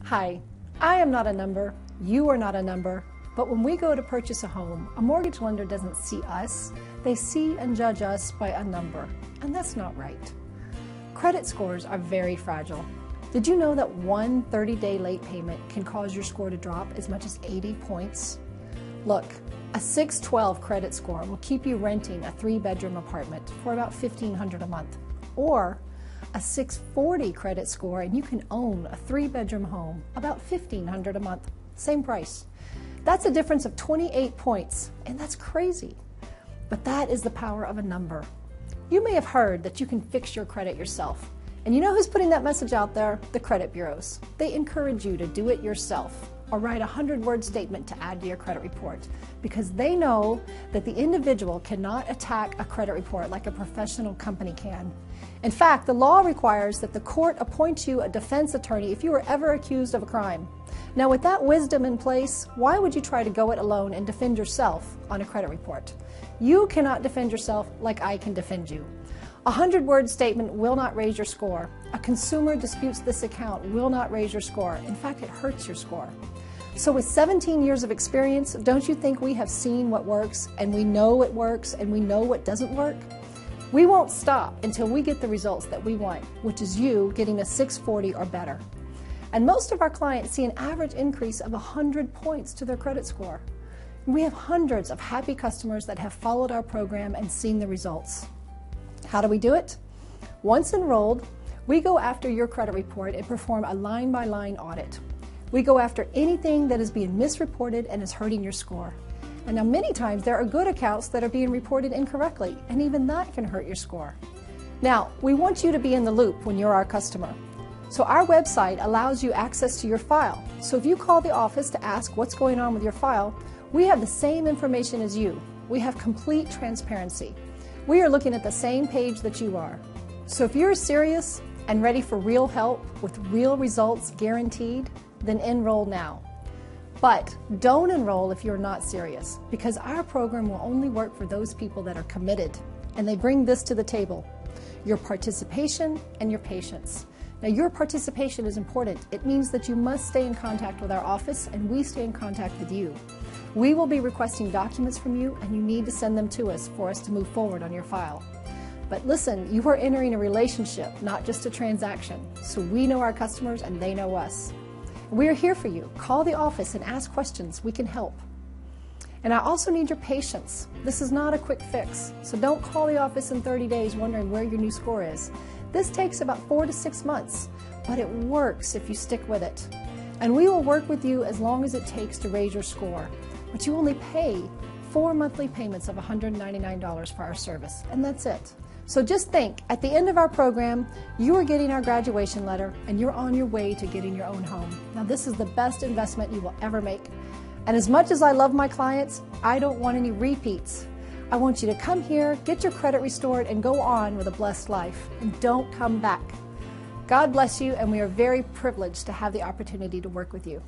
Hi, I am not a number, you are not a number, but when we go to purchase a home, a mortgage lender doesn't see us, they see and judge us by a number, and that's not right. Credit scores are very fragile. Did you know that one 30-day late payment can cause your score to drop as much as 80 points? Look, a 612 credit score will keep you renting a 3-bedroom apartment for about $1,500 a month, or a 640 credit score and you can own a 3-bedroom home about $1,500 a month, same price. That's a difference of 28 points, and that's crazy. But that is the power of a number. You may have heard that you can fix your credit yourself. And you know who's putting that message out there? The credit bureaus. They encourage you to do it yourself or write a 100-word statement to add to your credit report, because they know that the individual cannot attack a credit report like a professional company can. In fact, the law requires that the court appoint you a defense attorney if you were ever accused of a crime. Now, with that wisdom in place, why would you try to go it alone and defend yourself on a credit report? You cannot defend yourself like I can defend you. A 100-word statement will not raise your score. A consumer disputes this account will not raise your score. In fact, it hurts your score. So with 17 years of experience, don't you think we have seen what works, and we know it works, and we know what doesn't work? We won't stop until we get the results that we want, which is you getting a 640 or better. And most of our clients see an average increase of 100 points to their credit score. We have hundreds of happy customers that have followed our program and seen the results. How do we do it? Once enrolled, we go after your credit report and perform a line-by-line audit. We go after anything that is being misreported and is hurting your score. And now many times there are good accounts that are being reported incorrectly, and even that can hurt your score. Now, we want you to be in the loop when you're our customer. So our website allows you access to your file. So if you call the office to ask what's going on with your file, we have the same information as you. We have complete transparency. We are looking at the same page that you are. So if you're serious and ready for real help with real results guaranteed, then enroll now. But don't enroll if you're not serious, because our program will only work for those people that are committed, and they bring this to the table: your participation and your patience. Now, your participation is important. It means that you must stay in contact with our office, and we stay in contact with you. We will be requesting documents from you, and you need to send them to us for us to move forward on your file. But listen, you are entering a relationship, not just a transaction. So we know our customers and they know us. We are here for you. Call the office and ask questions. We can help. And I also need your patience. This is not a quick fix. So don't call the office in 30 days wondering where your new score is. This takes about 4 to 6 months, but it works if you stick with it. And we will work with you as long as it takes to raise your score. But you only pay 4 monthly payments of $199 for our service, and that's it. So just think, at the end of our program, you are getting our graduation letter and you're on your way to getting your own home. Now, this is the best investment you will ever make. And as much as I love my clients, I don't want any repeats. I want you to come here, get your credit restored, and go on with a blessed life. And don't come back. God bless you, and we are very privileged to have the opportunity to work with you.